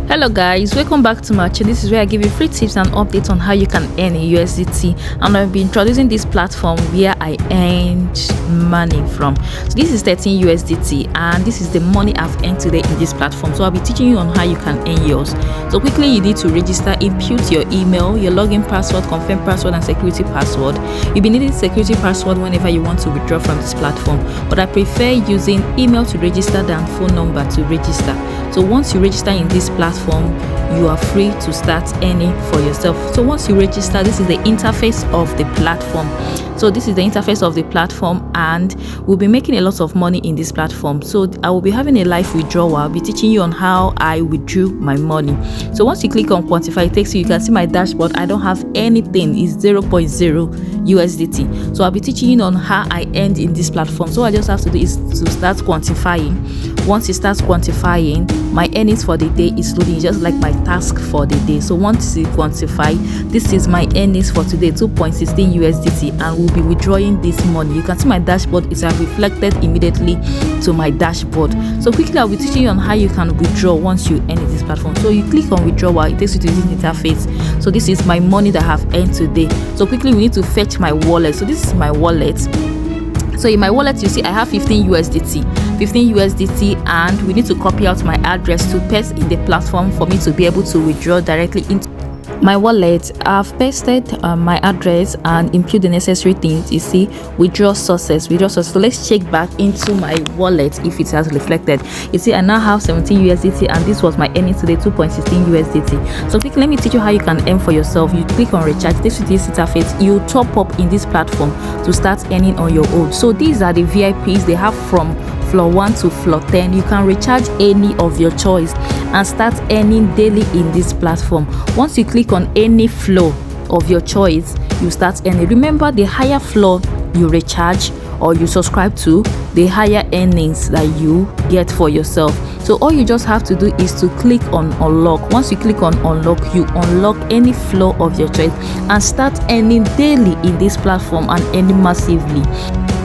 Hello guys, welcome back to my channel. This is where I give you free tips and updates on how you can earn a USDT, and I'll be introducing this platform where I earned money from. So this is 13 USDT and this is the money I've earned today in this platform. So I'll be teaching you on how you can earn yours. So quickly, you need to register, input your email, your login password, confirm password and security password. You'll be needing security password whenever you want to withdraw from this platform, but I prefer using email to register than phone number to register. So once you register in this platform, you are free to start earning for yourself. So once you register, this is the interface of the platform. So this is the interface of the platform, and we'll be making a lot of money in this platform. So I will be having a live withdrawal. I'll be teaching you on how I withdrew my money. So once you click on quantify, it takes you can see my dashboard. I don't have anything. It's 0.0 USDT. So I'll be teaching you on how I earned in this platform. So all I just have to do is to start quantifying. Once you start quantifying, my earnings for the day is loading, just like my task for the day. So once you quantify, this is my earnings for today, 2.16 USDT, and we'll be withdrawing this money. You can see my dashboard is reflected immediately to my dashboard. So quickly, I'll be teaching you on how you can withdraw once you earn in this platform. So you click on withdrawal, it takes you to this interface. So this is my money that I have earned today. So quickly, we need to fetch my wallet. So this is my wallet. So in my wallet, you see I have 15 USDT, and we need to copy out my address to paste in the platform for me to be able to withdraw directly into my wallet. I've pasted my address and input the necessary things. You see, withdraw sources. So let's check back into my wallet if it has reflected. You see, I now have 17 USDT, and this was my earnings today, 2.16 USDT. So quickly, let me teach you how you can earn for yourself. You click on recharge. This is this interface. You top up in this platform to start earning on your own. So these are the VIPs. They have from floor 1 to floor 10. You can recharge any of your choice and start earning daily in this platform. Once you click on any floor of your choice, you start earning. Remember, the higher floor you recharge or you subscribe to, the higher earnings that you get for yourself. So all you just have to do is to click on unlock. Once you click on unlock, you unlock any floor of your choice and start earning daily in this platform and earning massively.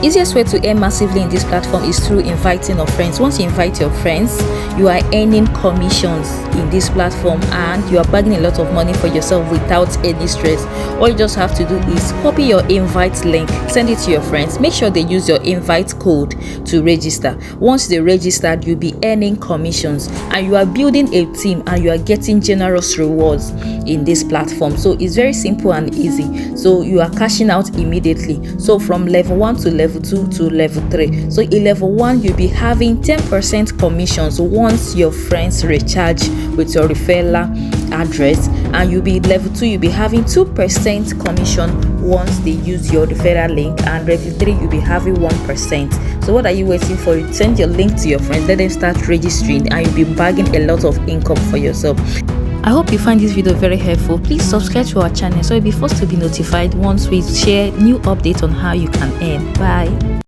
Easiest way to earn massively in this platform is through inviting your friends. Once you invite your friends, you are earning commissions in this platform, and you are bagging a lot of money for yourself without any stress. All you just have to do is copy your invite link, send it to your friends. Make sure they use your invite code to register. Once they registered, you'll be earning commissions, and you are building a team, and you are getting generous rewards in this platform. So it's very simple and easy. So you are cashing out immediately. So from level 1 to level 2 to level 3. So in level 1, you'll be having 10% commissions once your friends recharge with your referral address, and you'll be level 2, you'll be having 2% commission once they use your referral link, and level 3 you'll be having 1%. So what are you waiting for? You send your link to your friends, let them start registering, and you'll be bagging a lot of income for yourself. I hope you find this video very helpful. Please subscribe to our channel so you'll be first to be notified once we share new updates on how you can earn. Bye.